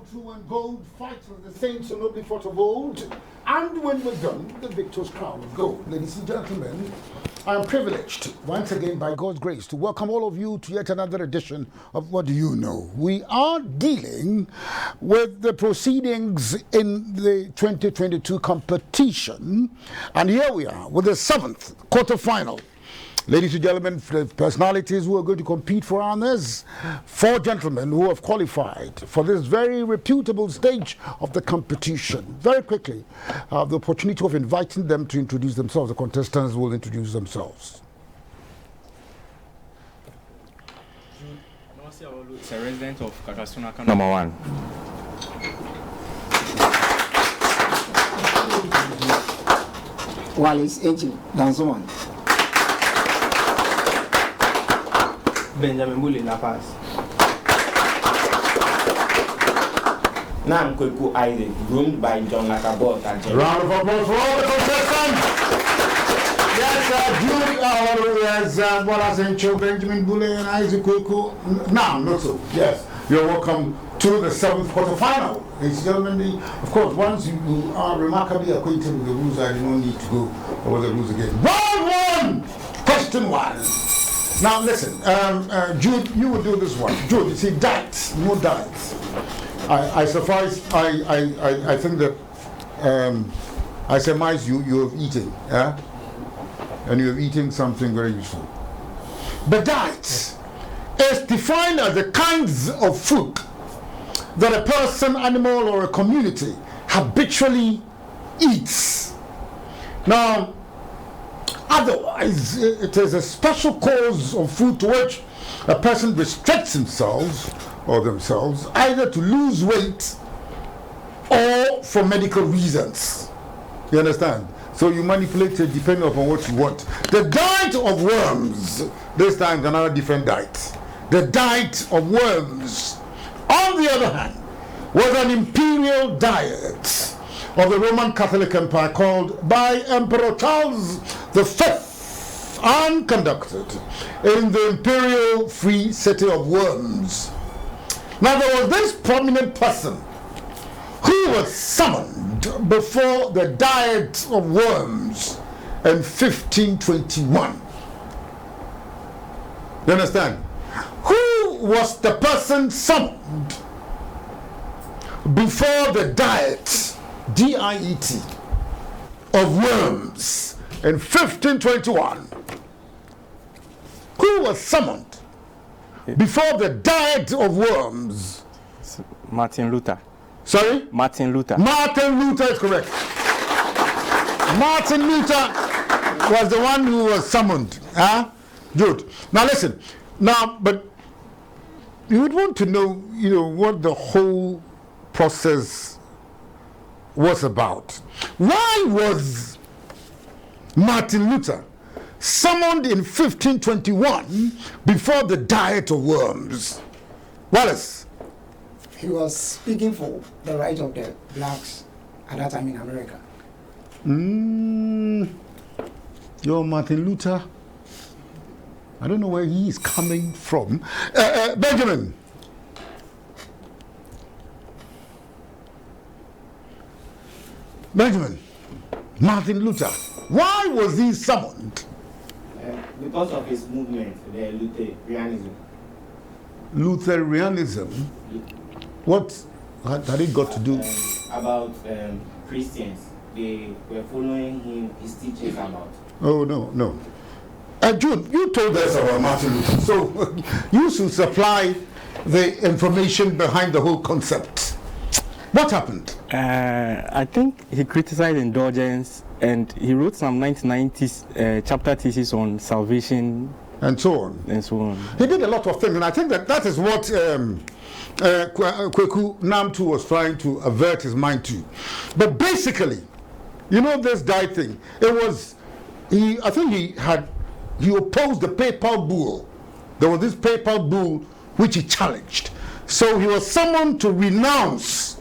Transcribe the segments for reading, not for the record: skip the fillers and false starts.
true and gold, fight as the saints so nobly fought of old. And when we're done, the victor's crown of gold. Ladies and gentlemen, I am privileged, once again by God's grace, to welcome all of you to yet another edition of What Do You Know? We are dealing with the proceedings in the 2022 competition, and here we are with the 7th quarterfinal. Ladies and gentlemen, the personalities who are going to compete for honors, 4 gentlemen who have qualified for this very reputable stage of the competition. Very quickly, I have the opportunity of inviting them to introduce themselves. The contestants will introduce themselves. It's a resident of Kakasunaka number 1. Wallace Engine, Danzoman. Benjamin Bully La Paz. Nam Kweku Isaac, groomed by John Lakabot and Round of applause for all the contestants. Yes, Judy, Wallace Encho, Benjamin Bule, and Isaac Kweku. Now, not so. Yes, you're welcome to the 7th quarterfinal. Ladies and gentlemen, of course, once you are remarkably acquainted with the rules, I do not need to go over the rules again. Round 1, question 1. Now listen, Jude, you will do this one. Jude, you see, diets, no diets. I think that I surmise you have eaten, yeah? And you have eaten something very useful. But diet is defined as the kinds of food that a person, animal, or a community habitually eats. Now, otherwise, it is a special cause of food to which a person restricts himself or themselves either to lose weight or for medical reasons. You understand? So you manipulate it depending upon what you want. The diet of worms, this time is another different diet. The diet of worms, on the other hand, was an imperial diet of the Roman Catholic Empire called by Emperor Charles V and conducted in the imperial free city of Worms. Now there was this prominent person who was summoned before the Diet of Worms in 1521. You understand? Who was the person summoned before the Diet, D-I-E-T, of Worms in 1521? Who was summoned before the Diet of Worms? Martin Luther. Sorry? Martin Luther. Martin Luther is correct. Martin Luther was the one who was summoned. Huh? Good. Now listen. Now, but you would want to know, what the whole process was about. Why was Martin Luther summoned in 1521 before the Diet of Worms? Wallace? He was speaking for the right of the blacks at that time in America. You're Martin Luther. I don't know where he is coming from. Benjamin. Benjamin, Martin Luther, why was he summoned? Because of his movement, the Lutheranism. Lutheranism? What had it got to do? About Christians. They were following his teachings about. Oh, no. June, you told us about Martin Luther, so you should supply the information behind the whole concept. What happened? I think he criticized indulgence and he wrote some 1990s chapter thesis on salvation. And so on. He did a lot of things, and I think that is what Kweku Namtu was trying to avert his mind to. But basically, this diet thing, he opposed the papal bull. There was this papal bull which he challenged. So he was summoned to renounce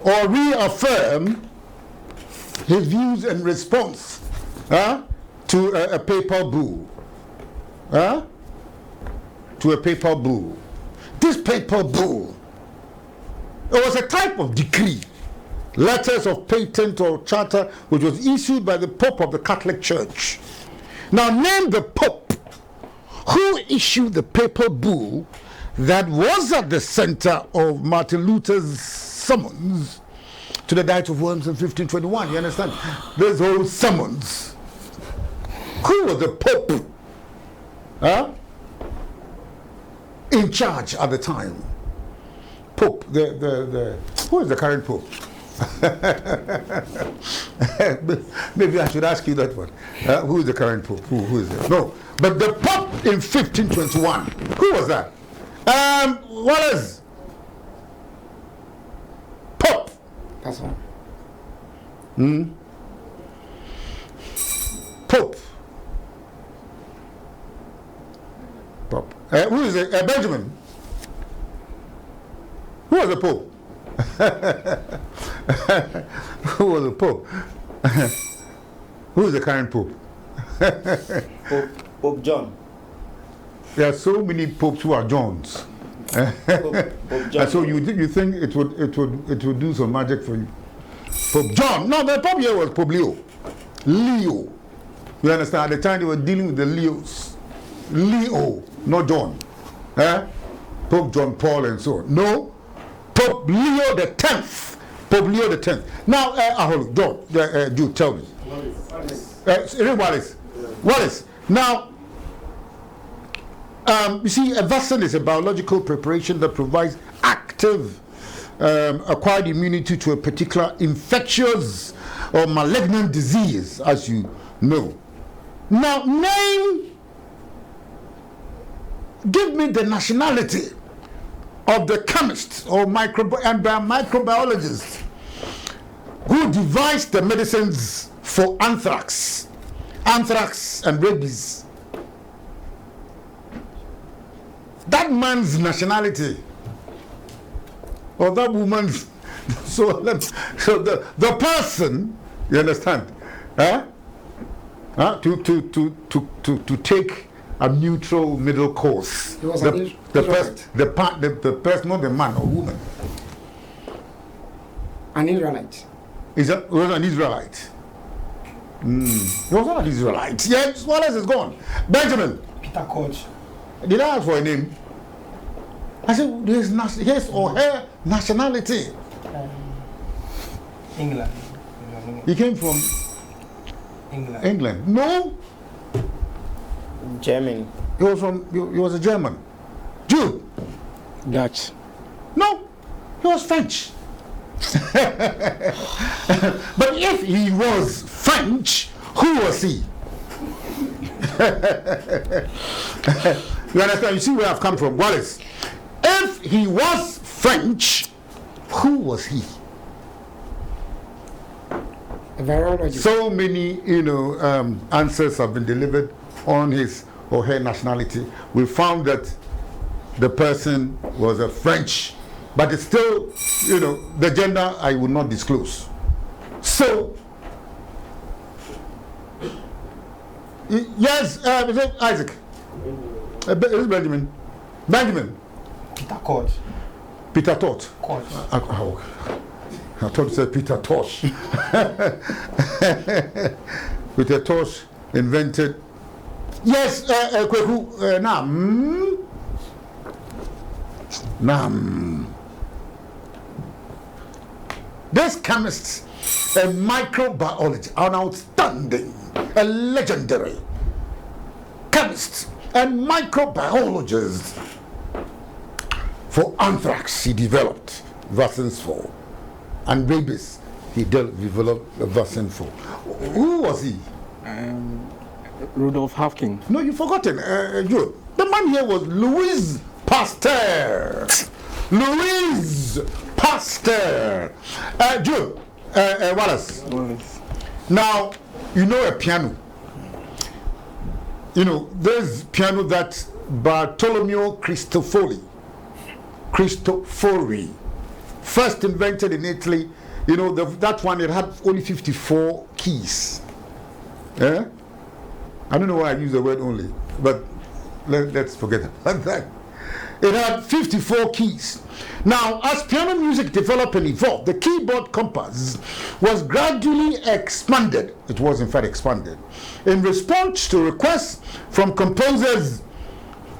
or reaffirm his views in response to a papal bull. To a papal bull. This papal bull It was a type of decree, letters of patent or charter, which was issued by the Pope of the Catholic Church. Now name the Pope who issued the papal bull that was at the center of Martin Luther's summons to the Diet of Worms in 1521. You understand? This whole summons. Who was the Pope in charge at the time? Pope, who is the current Pope? Maybe I should ask you that one. Who is the current Pope? Who is it? No, but the Pope in 1521. Who was that? What is Pope? That's one. Pope. Pope. Who is it? Benjamin. Who was the Pope? Who was the Pope? Who is the current Pope? Pope John. There are so many popes who are Johns. Pope John. So you think it would do some magic for you? Pope John. No, the Pope here was Pope Leo. Leo. You understand? At the time they were dealing with the Leos. Leo, not John. Pope John Paul and so on. No. Pope Leo the 10th. Pope Leo the 10th. Now, John, Jude, tell me. Wallace. Wallace. Now, you see, a vaccine is a biological preparation that provides active acquired immunity to a particular infectious or malignant disease, as you know. Now, give me the nationality of the chemist or microbiologist who devised the medicines for anthrax and rabies. That man's nationality, or that woman's, so the person, you understand, to take a neutral middle course. He was the person, not the man or woman. An Israelite. Was an Israelite. He was not an Israelite. Yes, what else is gone? Benjamin. Peter Koch. Did I ask for a name? I said, his or her nationality. England. He came from England. No. Germany. He was a German. Jew. Dutch. No. He was French. But if he was French, who was he? You understand? You see where I've come from, Wallace. If he was French, who was he? A virologist. So many, answers have been delivered on his or her nationality. We found that the person was a French, but it's still, the gender I will not disclose. So, yes, is it Isaac? Is it Benjamin? Benjamin. Peter Koch. Peter Toth. Koch. I thought you said Peter Tosh. Peter Tosh invented. Yes, Kweku, Nam. This chemist, a microbiologist, an outstanding, a legendary chemist and microbiologist. For anthrax, he developed vaccines for, and rabies, he developed a vaccine for. Who was he? Rudolf Hafking. No, you've forgotten, Joe. The man here was Louis Pasteur. Louis Pasteur. Joe, Wallace. Now, a piano. There's piano that Bartolomeo Cristofori first invented in Italy. That one, it had only 54 keys. I don't know why I use the word only, but let's forget about that. it had 54 keys. Now, as piano music developed and evolved, the keyboard compass was gradually expanded. It was, in fact, expanded in response to requests from composers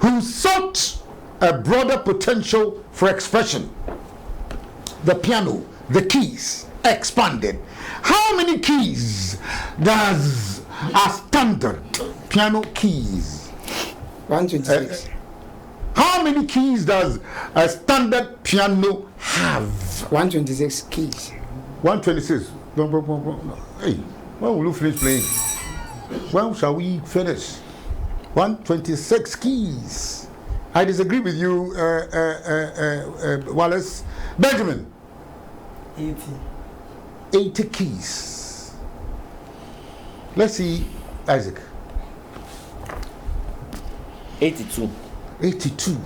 who sought a broader potential for expression. The piano, the keys, expanded. How many keys does a standard piano keys? 126. How many keys does a standard piano have? 126 keys. 126. Hey, when will you finish playing? When shall we finish? 126 keys. I disagree with you, Wallace. Benjamin. 80 keys. Let's see, Isaac. 82. 82.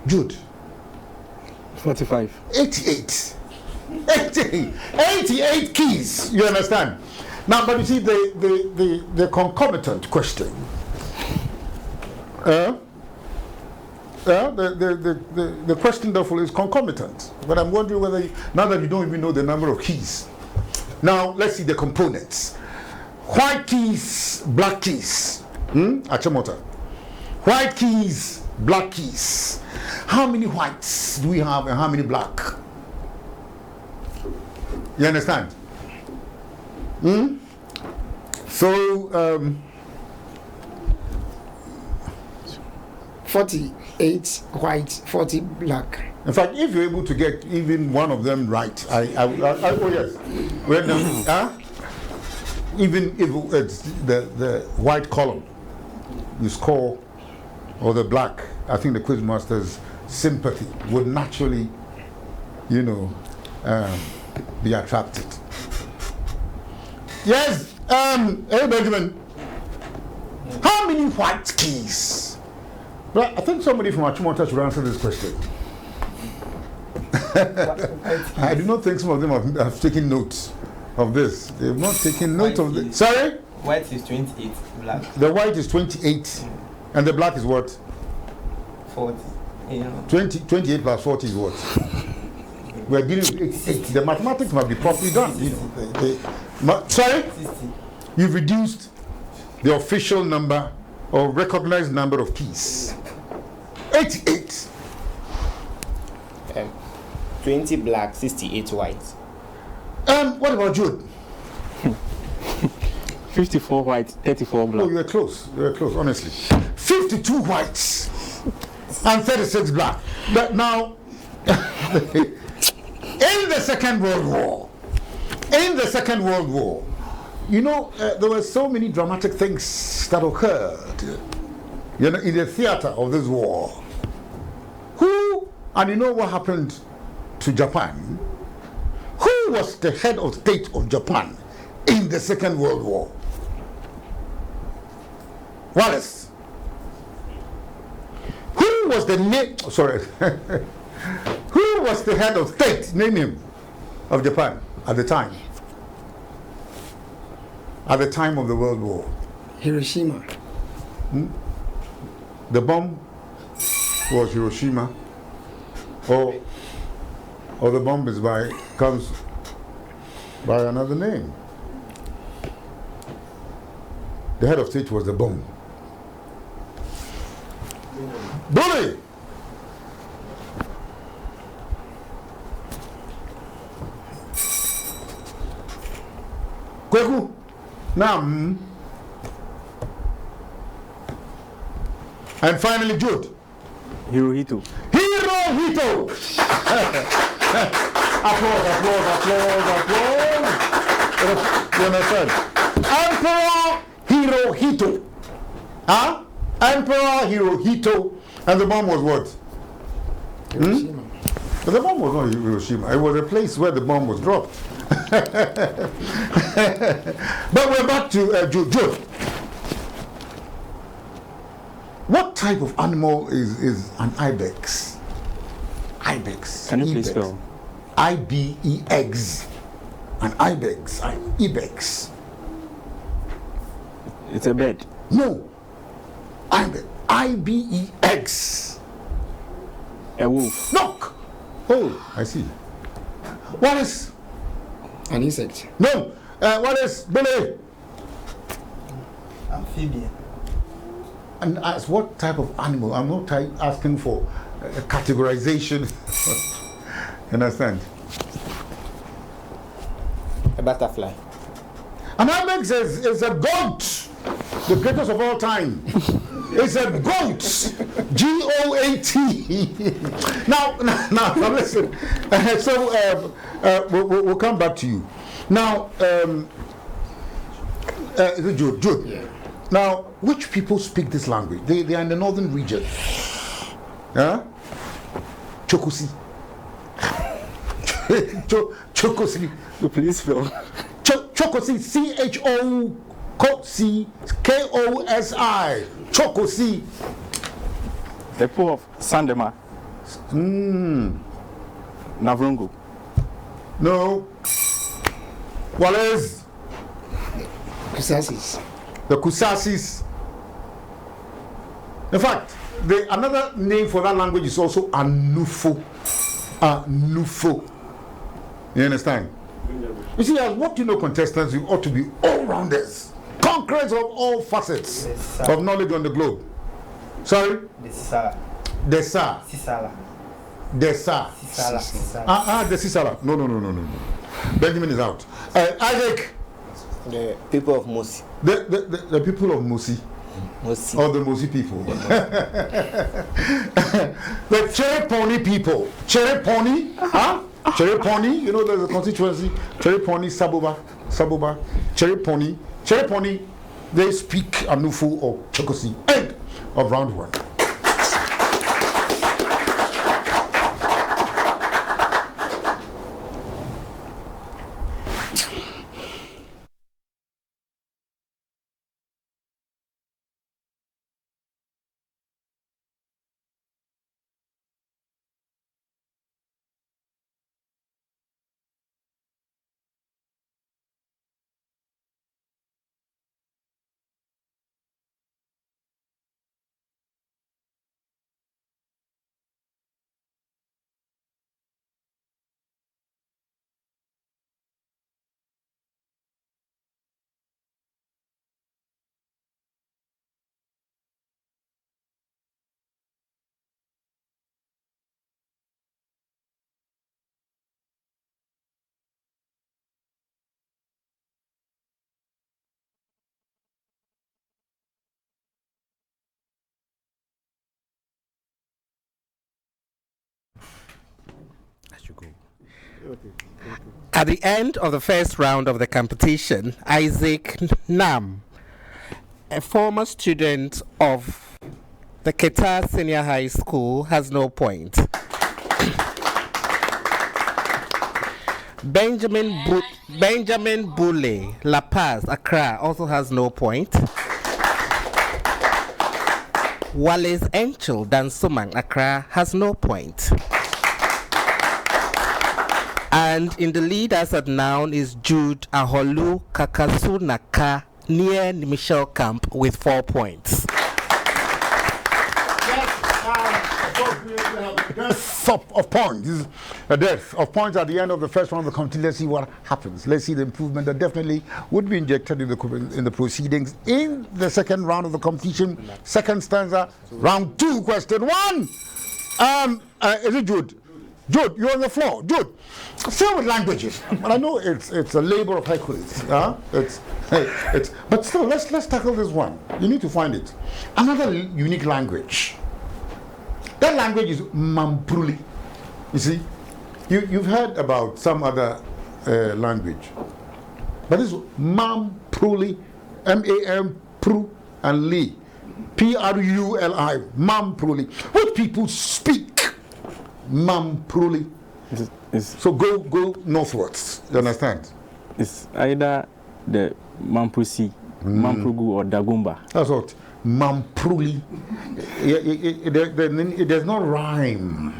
Jude. 45. 88. 88 keys. You understand? Now, but you see the concomitant question. The question therefore is concomitant. But I'm wondering whether, now that you don't even know the number of keys. Now, let's see the components. White keys, black keys. Achimota. White keys, black keys. How many whites do we have and how many black? You understand? So, 48 white, 40 black. in fact, if you're able to get even one of them right, oh yes, even if it's the white column, you score, or the black, I think the quizmaster's sympathy would naturally, be attracted. Yes, hey Benjamin, how many white keys? But I think somebody from Achimota should answer this question. I do not think some of them have taken notes of this. They have not taken note of this. Sorry? White is 28, black. The white is 28, and the black is what? 40. 28 plus 40 is what? We're dealing with 8. The mathematics must be properly done. Sorry? 60. You've reduced the official number or recognized number of keys. 88. 20 black, 68 white. What about Jude? 54 white, 34 black. Oh, you were close. You were close, honestly. 52 whites and 36 black. But now, in the Second World War, there were so many dramatic things that occurred, in the theater of this war. And you know what happened to Japan? Who was the head of state of Japan in the Second World War? Wallace. Who was the Who was the head of state, name him, of Japan at the time? At the time of the World War. Hiroshima. The bomb was Hiroshima, or the bomb comes by another name. The head of state was the bomb. Bully! Kweku, Nam. And finally, Jude. Hirohito. Hirohito! Applause. You understand? Emperor Hirohito. Emperor Hirohito. And the bomb was what? Hiroshima. But the bomb was not Hiroshima. It was a place where the bomb was dropped. But we're back to Jude. What type of animal is an ibex? Ibex. Can you please spell? I-B-E-X. An ibex. Ibex. It's a bird. No. Ibex. I-B-E-X. A wolf. Look! Oh, I see. What is? An insect. No. What is Billy? Amphibian. And ask what type of animal? I'm not asking for categorization. Understand? A butterfly. And that makes it's a goat, the greatest of all time. It's a goat, GOAT. now, listen. We'll come back to you. Now, is it Jude? Jude. Yeah. Now, which people speak this language? They are in the northern region. Huh? Chokosi. Chokosi. Please, Phil. Chokosi. Chokosi. Chokosi. The people of Sandema. Navrongo. No. Wallace. Kusasis. The Kusasis. In fact, another name for that language is also Anufo. Anufo. You understand? You see, as what you know contestants, you ought to be all-rounders. Conquerors of all facets of knowledge on the globe. Sorry? Desisala. Desa. Sisala. Desa. Sisala. Desisala. No. Benjamin is out. Isaac. The people of Mosi. The people of Musi. Mosi. Or the Musi people. The Cherry Pony people. Cherry Pony? Huh? Cherry Pony? You know there's a constituency. Cherry Pony, Saboba. Cherry Pony. Cherry Pony, they speak Anufu or Chokosi. End of round one. At the end of the first round of the competition, Isaac Nam, a former student of the Qatar Senior High School, has no point. Benjamin Boule, La Paz, Accra, also has no point. Wallace Enchel, Dansumang, Accra, has no point. And in the lead as at now is Jude Aholu Kakasunaka near Michelle Camp with 4 points. Death of points. This is a death of points at the end of the first round of the competition. Let's see what happens. Let's see the improvement that definitely would be injected in the proceedings in the second round of the competition. Second stanza, round 2, question 1. Is it Jude? Jude, you're on the floor. Jude, same with languages. But I know it's a labor of Hercules. But still, let's tackle this one. You need to find it. Another unique language. That language is Mampruli. You see, you've heard about some other language, but this is Mampruli, M-A-M, Pru, and Li, P-R-U-L-I, Mampruli. What people speak Mampruli. So go northwards. You understand? It's either the Mampusi, Mamprugu, or Dagumba. That's what. Mampruli. It does not rhyme.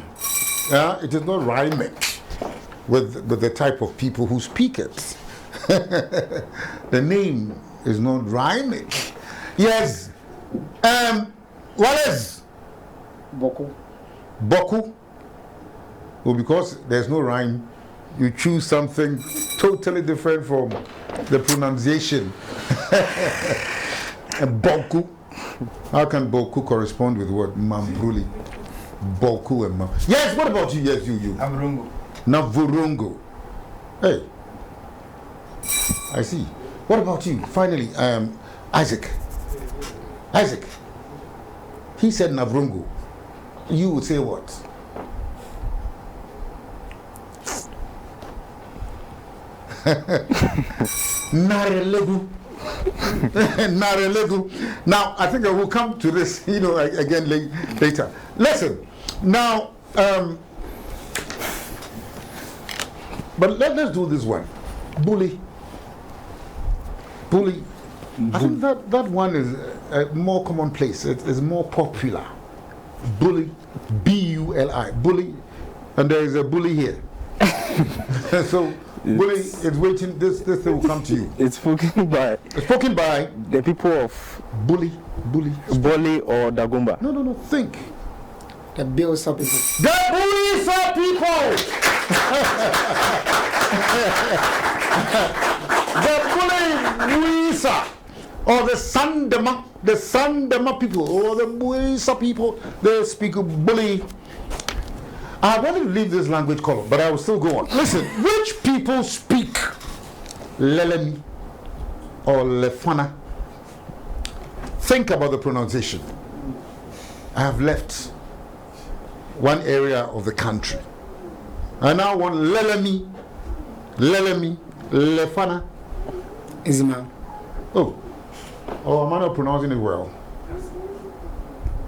It is not rhymic with the type of people who speak it. The name is not rhymic. Yes. What is? Boku. Boku. Well, because there's no rhyme, you choose something totally different from the pronunciation. And Boku. How can Boku correspond with what? Mambruli. Boku and Mam. Yes, what about you? Yes, you. Navurungo. Navurungo. Hey. I see. What about you? Finally, Isaac. Isaac. He said Navurungo. You would say what? Narelegu. Narelegu. Now, I think I will come to this, again later. Listen, now, but let's do this one. Bully. I think that one is more commonplace. It's more popular. Bully. B-U-L-I. Bully. And there is a bully here. So, bully is waiting. This thing will come to you. It's spoken by the people of Bully. Boli or Dagomba. No. Think. The bills of people. The Buisa people. The Bully Buisa. Or the Sandema people. Or the Buisa people. They speak Bully. I wanted to leave this language column, but I will still go on. Listen, which people speak Lelemi or Lefana? Think about the pronunciation. I have left one area of the country. I now want Lelemi, Lefana. Izma. Oh, am I not pronouncing it well?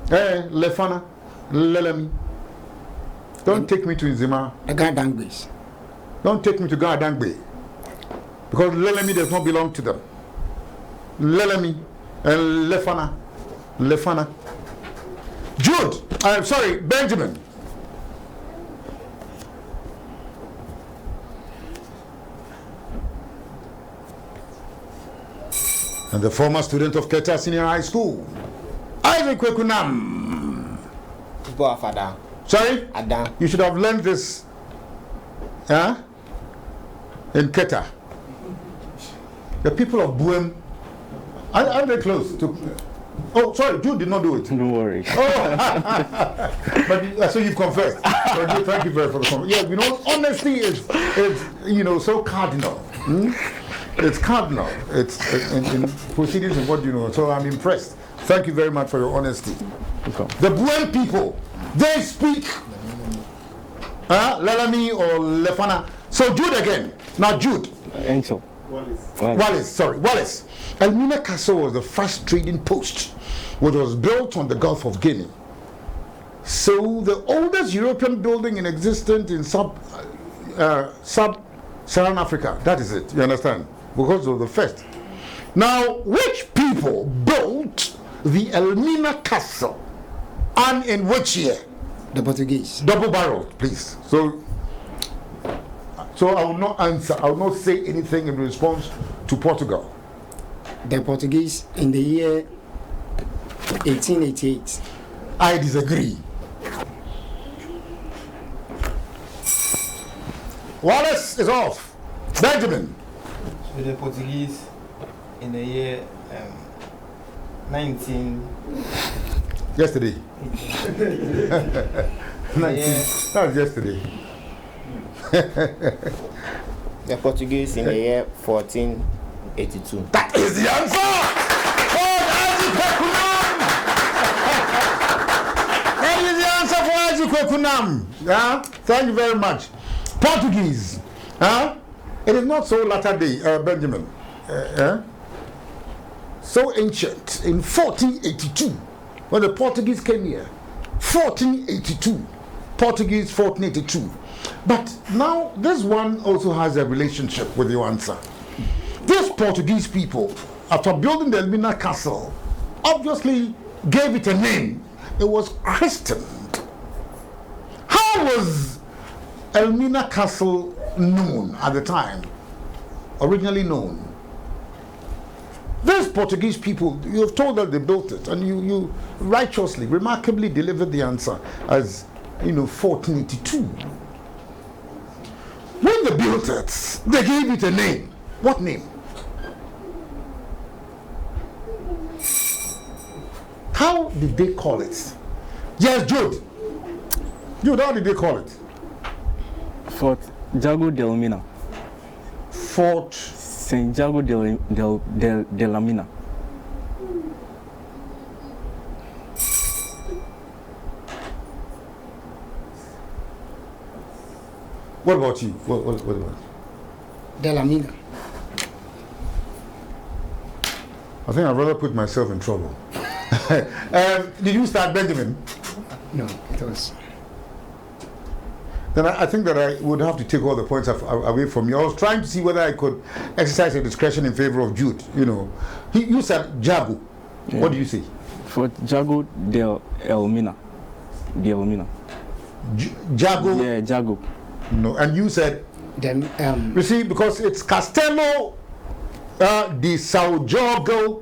Lefana, Lelemi. Don't take me to Nzima. The Gardangbe's. Don't take me to Gardangbe. Because Lelemi does not belong to them. Lelemi and Lefana. Jude, I'm sorry, Benjamin. And the former student of Keta Senior High School, Isaac Kwekunam. People of Adam. Sorry? Adam. You should have learned this in Keta. The people of Buem, are they close to? Oh, sorry, Jude did not do it. Don't worry. Oh, but so you've confessed. So, Jude, thank you very much for the comment. Yeah, honesty is so cardinal. It's cardinal. It's in proceedings of what you know. So I'm impressed. Thank you very much for your honesty. Okay. The Buem people, they speak Lelami or Lefana. So Jude again. Now Jude. Angel. Wallace. Elmina Castle was the first trading post, which was built on the Gulf of Guinea. So the oldest European building in existence in sub-Saharan Africa. That is it. You understand? Because of the first. Now, which people built the Elmina Castle, and in which year? The Portuguese. Double barreled, please. So I will not answer. I will not say anything in response to Portugal. The Portuguese in the year 1888. I disagree. Wallace is off. Benjamin. With the Portuguese in the year 19. Yesterday. 19. That was yesterday. The Portuguese in the year 1482. That is the answer! That is the answer for Azikwekunam. Thank you very much. Portuguese. It is not so latter day, Benjamin. So ancient. In 1482, when the Portuguese came here. 1482. Portuguese 1482. But now, this one also has a relationship with your answer. These Portuguese people, after building the Elmina Castle, obviously gave it a name. It was christened. How was Elmina Castle known at the time? Originally known? These Portuguese people, you have told that they built it, and you righteously, remarkably delivered the answer as, 1482. When they built it, they gave it a name. What name? How did they call it? Yes, Jude. Jude, how did they call it? Fort Jago de Mina. Fort Saint Jago de la Mina. What about you? What about you? De la Mina. I think I'd rather put myself in trouble. Did you start, Benjamin? No, it was. Then I think that I would have to take all the points away from you. I was trying to see whether I could exercise a discretion in favor of Jude. You know, you said Jago. Yeah. What do you say? Fort Jago de Mina. De Mina. Jago. Yeah, Jago. No, and you said. Then You see, because it's Castello di Sao Jorge,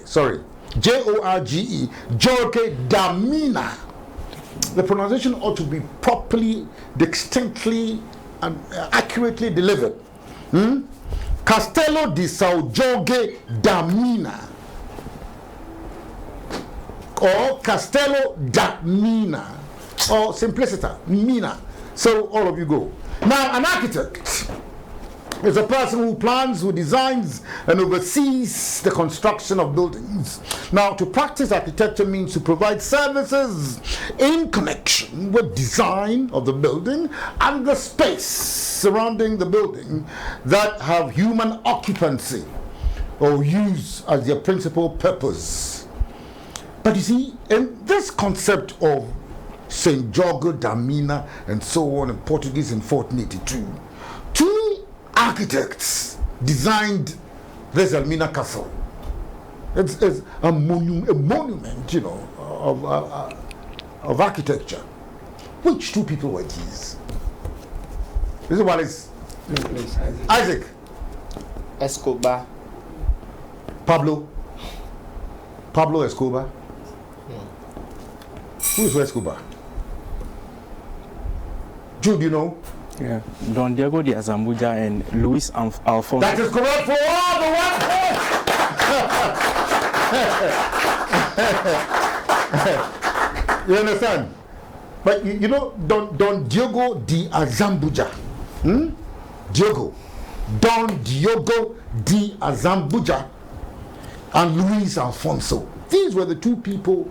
sorry, Jorge, Jorge da Mina. The pronunciation ought to be properly, distinctly, and accurately delivered. Castello di Sao Jorge da Mina, or Castello da Mina, or simpliciter, Mina. So all of you go. Now, an architect is a person who plans, who designs, and oversees the construction of buildings. Now, to practice architecture means to provide services in connection with design of the building and the space surrounding the building that have human occupancy or use as their principal purpose. But you see, in this concept of St. Jago da Mina and so on in Portuguese in 1482, two architects designed this Elmina castle. It's a monument, you know, of architecture. Which two people were these? This is what is no, please, Isaac. Escobar. Pablo Escobar. Who is Escobar? Jude, you know? Yeah. Don Diego de Azambuja and Luis Alfonso. That is correct for all the one. You understand? But you know, Don Diego de Azambuja. Don Diego de Azambuja and Luis Alfonso. These were the two people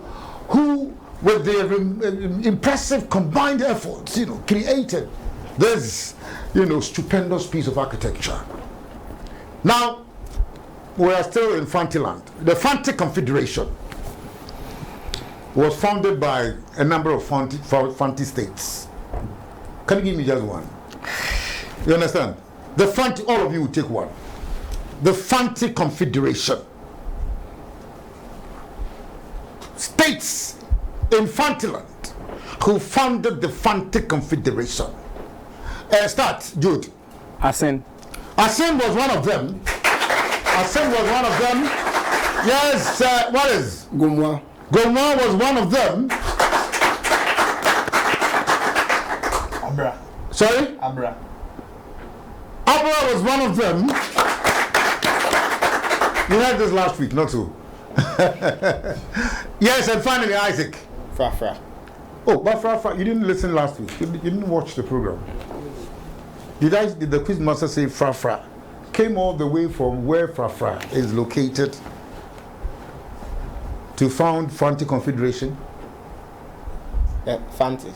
who, with their impressive combined efforts, you know, created this, you know, stupendous piece of architecture. Now, we are still in Fantiland. The Fanti Confederation was founded by a number of Fanti states. Can you give me just one? You understand? The Fanti, all of you will take one. The Fanti Confederation. States in Fantiland who founded the Fanti Confederation. Start, Jude. Asen was one of them. Yes, what is? Gomwa. Gomwa was one of them. Abra. Sorry? Abra. Abra was one of them. You heard this last week, not so? Yes, and finally Isaac. Frafra. Oh, but Frafra, you didn't listen last week. You didn't watch the program. Did the quizmaster say Frafra came all the way from where Frafra is located to found Fanti Confederation? Fanti.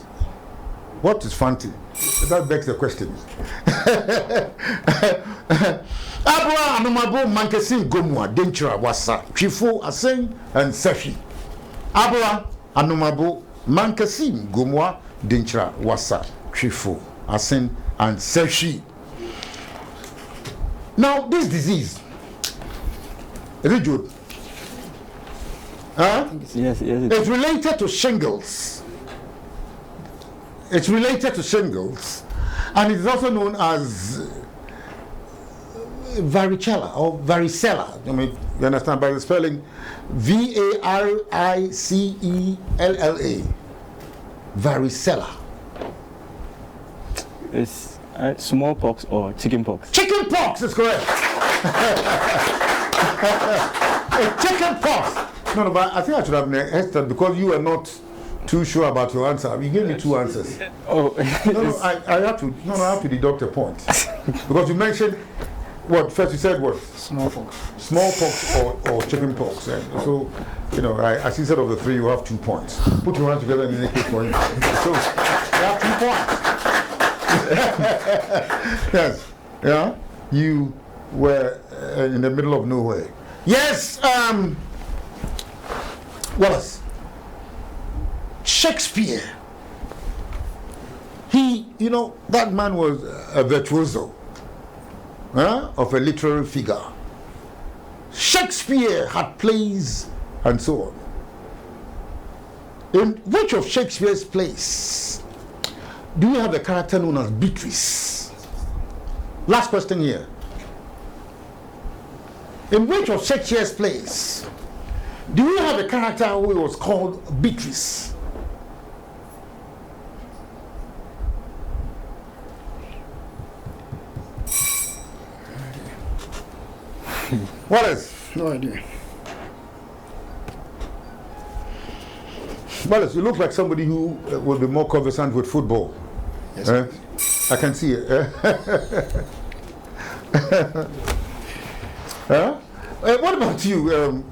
What is Fanti? That begs the question. Abra Anomabo Mankesin Gomwa Denchira Wasa Chifo Asen and Sefi. Abra Anomabo Mankesin Gomwa Denchira Wasa Chifo Asen and Sefi. Now this disease, is it good? Huh? Yes. It's related to shingles. It's related to shingles, and it is also known as varicella or varicella. I mean, you understand by the spelling Varicella. Varicella. It's smallpox or chickenpox. Chickenpox is correct. Chickenpox. No, but I think I should have hesitated because you were not too sure about your answer. You gave me two answers. Oh, No, I have to. No, I have to deduct a point because you mentioned what first. You said what? Smallpox or chickenpox. And so, as you said of the three, you have 2 points. Put your hands together and make it point. So you have 2 points. Yes. Yeah. You were in the middle of nowhere. Yes. Wallace. Shakespeare. That man was a virtuoso of a literary figure. Shakespeare had plays and so on. In which of Shakespeare's plays do you have a character known as Beatrice? Last question here. In which of Shakespeare's plays do you have a character who was called Beatrice? What is? No idea. Wallace, you look like somebody who will be more conversant with football. Yes. I can see it. What about you?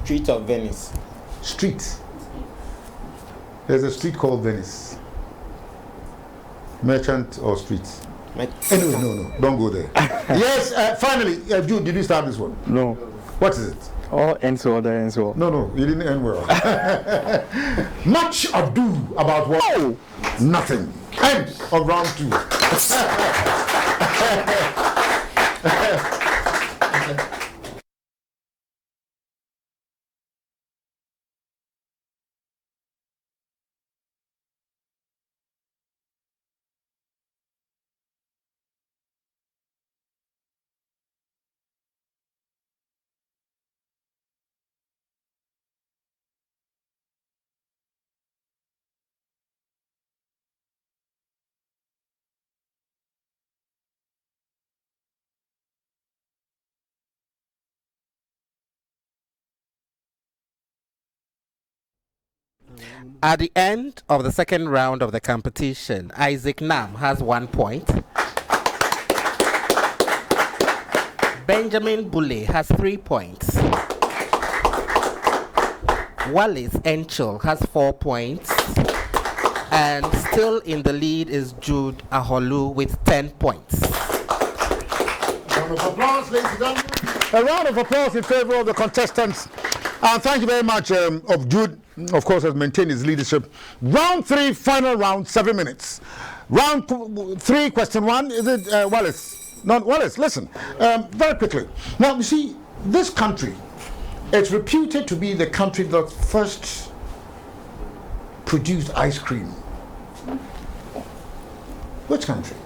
Street of Venice. Street. There's a street called Venice. Merchant or street? Anyway, no, don't go there. Yes, finally, Jude, did you start this one? No. What is it? All ends well, that ends well. No, you didn't end well. Much ado about what? Oh, nothing. End of round 2. At the end of the second round of the competition, Isaac Nam has 1 point. Benjamin Boulay has 3 points. Wallace Enchel has 4 points. And still in the lead is Jude Aholu with 10 points. Round of applause, ladies and gentlemen. A round of applause in favor of the contestants. And thank you very much of Jude, of course, has maintained his leadership. Round 3, final round, 7 minutes. Round 3, question 1, is it Wallace? No, Wallace, listen, very quickly. Now, you see, this country, it's reputed to be the country that first produced ice cream. Which country?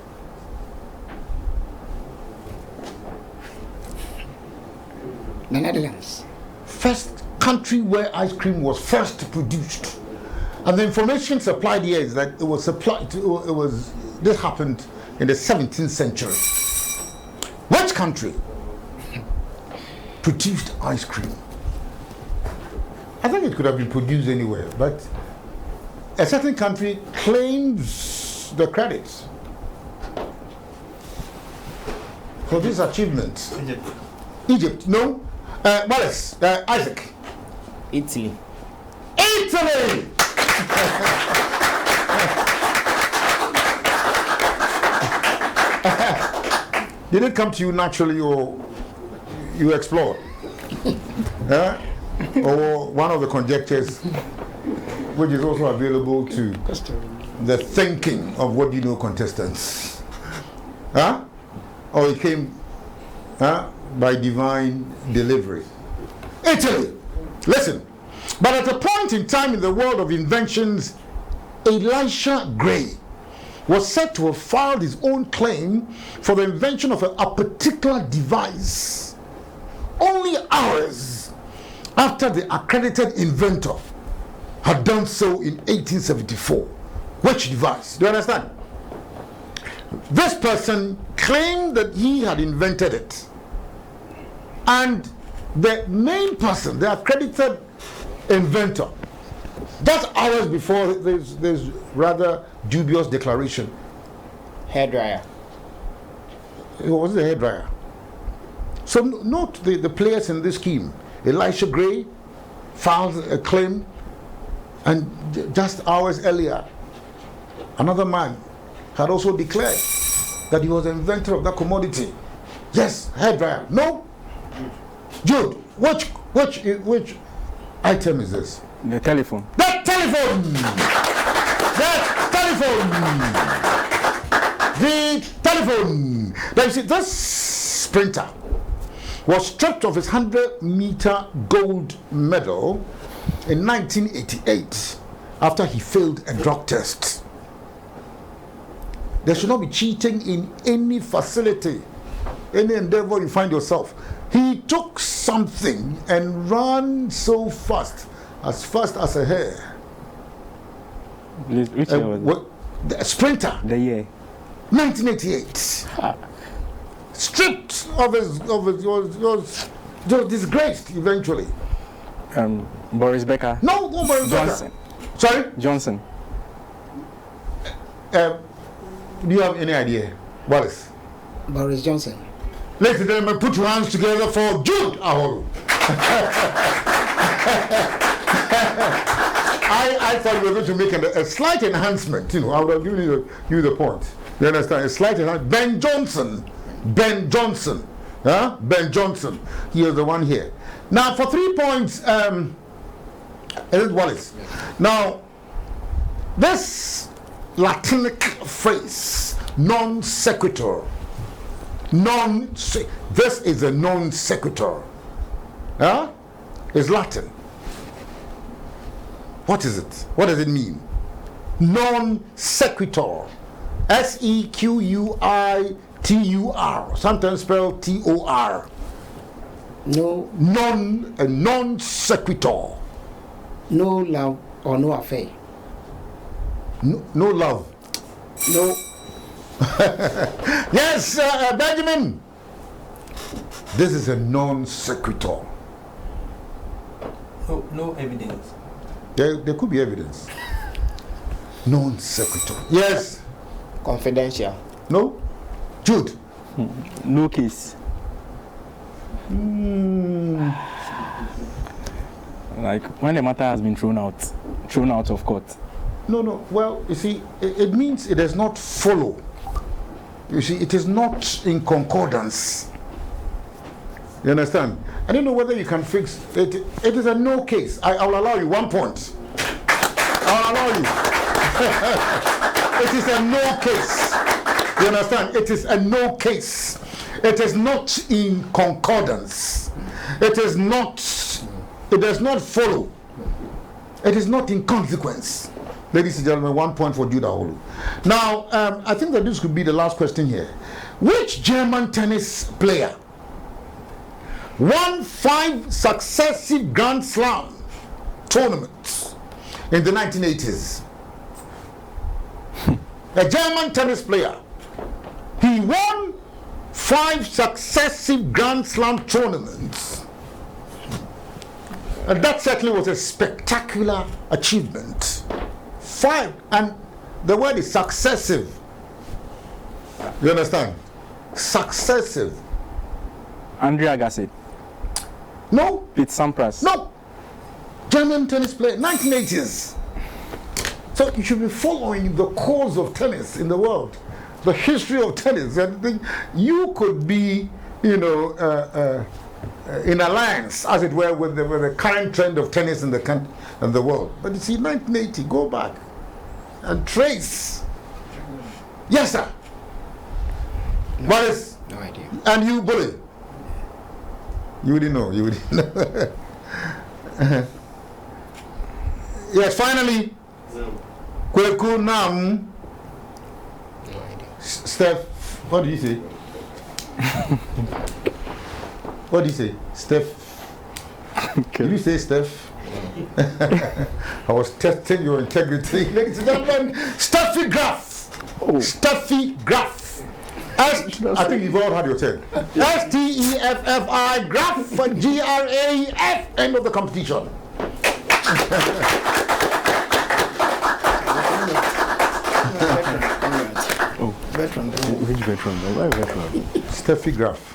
The Netherlands. First country where ice cream was first produced, and the information supplied here is that it was supplied. This happened in the 17th century. Which country produced ice cream? I think it could have been produced anywhere, but a certain country claims the credit for this achievement. Egypt, no. Wallace, Isaac. Italy. Italy! Did it come to you naturally or you explored? Or one of the conjectures which is also available to the thinking of what you know contestants? Or it came by divine delivery? Italy! Listen, but at a point in time in the world of inventions, Elisha Gray was said to have filed his own claim for the invention of a particular device only hours after the accredited inventor had done so in 1874. Which device? Do you understand? This person claimed that he had invented it. And the main person, the accredited inventor, just hours before this rather dubious declaration. Hairdryer. It was the hairdryer. So note the players in this scheme. Elisha Gray filed a claim, and just hours earlier, another man had also declared that he was the inventor of that commodity. Yes, hairdryer. No, Jude. Which item is this? The telephone. The telephone. The telephone. Now you see, this sprinter was stripped of his 100-meter gold medal in 1988 after he failed a drug test. There should not be cheating in any facility, any endeavor you find yourself. He took something and ran so fast as a hare. Which year was it? The sprinter. The year. 1988. Stripped of his was disgraced eventually. Boris Becker. No, Boris Johnson. Becker. Sorry? Johnson. Do you have any idea? Wallace? Boris Johnson. Ladies and gentlemen, put your hands together for Jude Aholu. I thought we were going to make a slight enhancement. You know, I would have given you the point. You understand? A slight enhancement. Ben Johnson. Huh? Ben Johnson. He is the one here. Now, for 3 points, is it Wallace? Now, this Latinic phrase, non sequitur. This is a non sequitur. Huh? It's Latin. What is it? What does it mean? Non sequitur. SEQUITUR. Sometimes spelled TOR. No. Non sequitur. No love or no affair. No love. No. Yes, Benjamin. This is a non sequitur. No evidence. There could be evidence. Non sequitur. Yes. Confidential. No. Jude. No case. Like when the matter has been thrown out of court. No. Well, you see, it means it does not follow. You see, it is not in concordance. You understand? I don't know whether you can fix it. It is a no case. I'll allow you 1 point. I'll allow you. It is a no case. You understand? It is a no case. It is not in concordance. It does not follow. It is not in consequence. Ladies and gentlemen, 1 point for Judah Holu. Now, I think that this could be the last question here. Which German tennis player won 5 successive Grand Slam tournaments in the 1980s? A German tennis player. He won 5 successive Grand Slam tournaments. And that certainly was a spectacular achievement. 5, and the word is successive. You understand? Successive. Andre Agassi. No. Pete Sampras. No. German tennis player, 1980s. So you should be following the course of tennis in the world, the history of tennis. And you could be, in alliance, as it were, with the current trend of tennis in the country and the world. But you see, 1980, go back and trace. Yes, sir. No, Wallace. no idea. And you, Bully. You didn't know. Yes, finally. Kweku Nam. No idea. Steph. What do you say? What do you say? Steph. Okay. Did you say Steph? I was testing your integrity. Ladies and gentlemen, Steffi Graf. Steffi Graf. I think you've all had your turn. Steffi Graf, Graf. End of the competition. Veteran. Which veteran? Why veteran? Steffi Graf.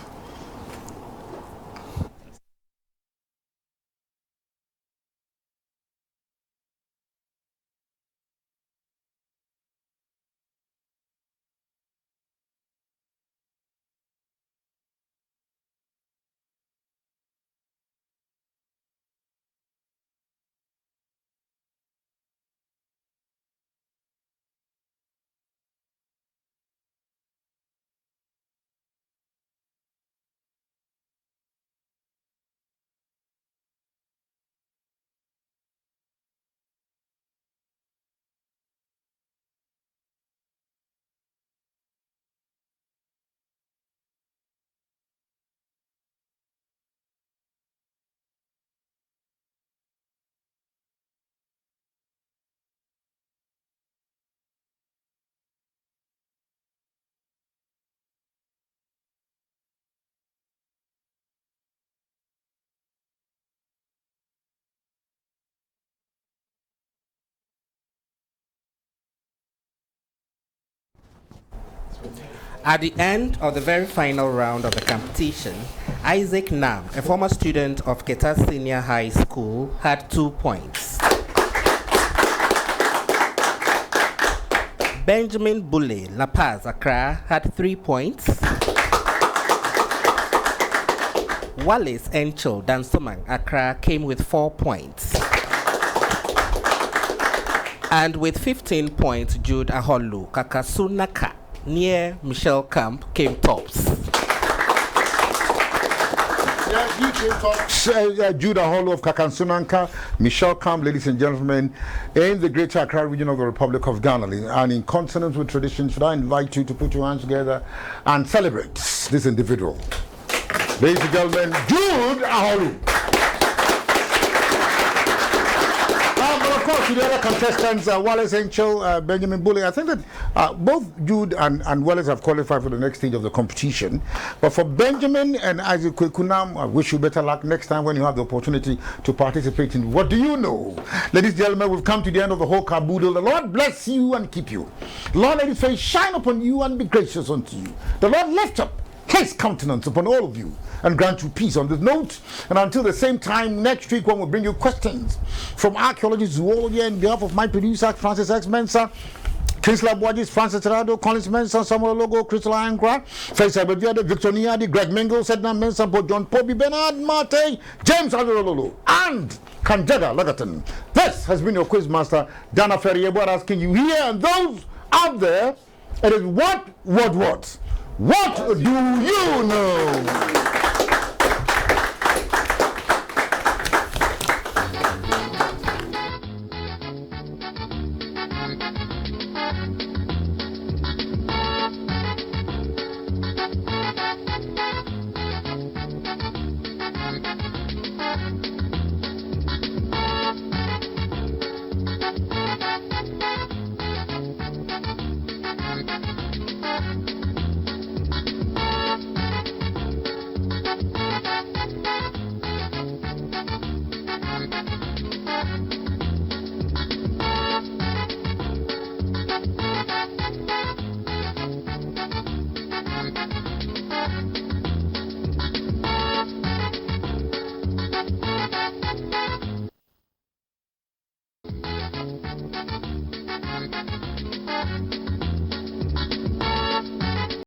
At the end of the very final round of the competition, Isaac Nam, a former student of Keta Senior High School, had 2 points. Benjamin Bule, La Paz, Accra, had 3 points. Wallace Encho, Dansoman, Accra, came with 4 points. And with 15 points, Jude Aholu, Kakasunaka, near Michelle Camp, came tops. Judah Hollow of Kakansunanka, Michelle Camp, ladies and gentlemen, in the Greater Accra region of the Republic of Ghana. And in consonance with tradition, should I invite you to put your hands together and celebrate this individual? Ladies and gentlemen, Jude Aholu. But of course, the other contestants, Wallace Encho, Benjamin Bully, I think that both Jude and Wallace have qualified for the next stage of the competition. But for Benjamin and Isaac Kwekunam, I wish you better luck next time when you have the opportunity to participate in What Do You Know? Ladies and gentlemen, we've come to the end of the whole caboodle. The Lord bless you and keep you. The Lord let his face shine upon you and be gracious unto you. The Lord lift up his countenance upon all of you and grant you peace on this note. And until the same time next week, when we'll bring you questions from archaeology, zoology, and behalf of my producer, Francis X. Mensah, Kinsler Boagis, Francis Rado, Collins Mensah, Samuel Logo, Crystal Ankra, Faisal Bediade, Victor Niadi, Greg Mingle, Sedna Mensah, John Poby, Bernard Mate, James Alololo, and Kanjaga Lagaton. This has been your quiz master, Dana Ferrier, asking you here and those out there, it is what? What do you know?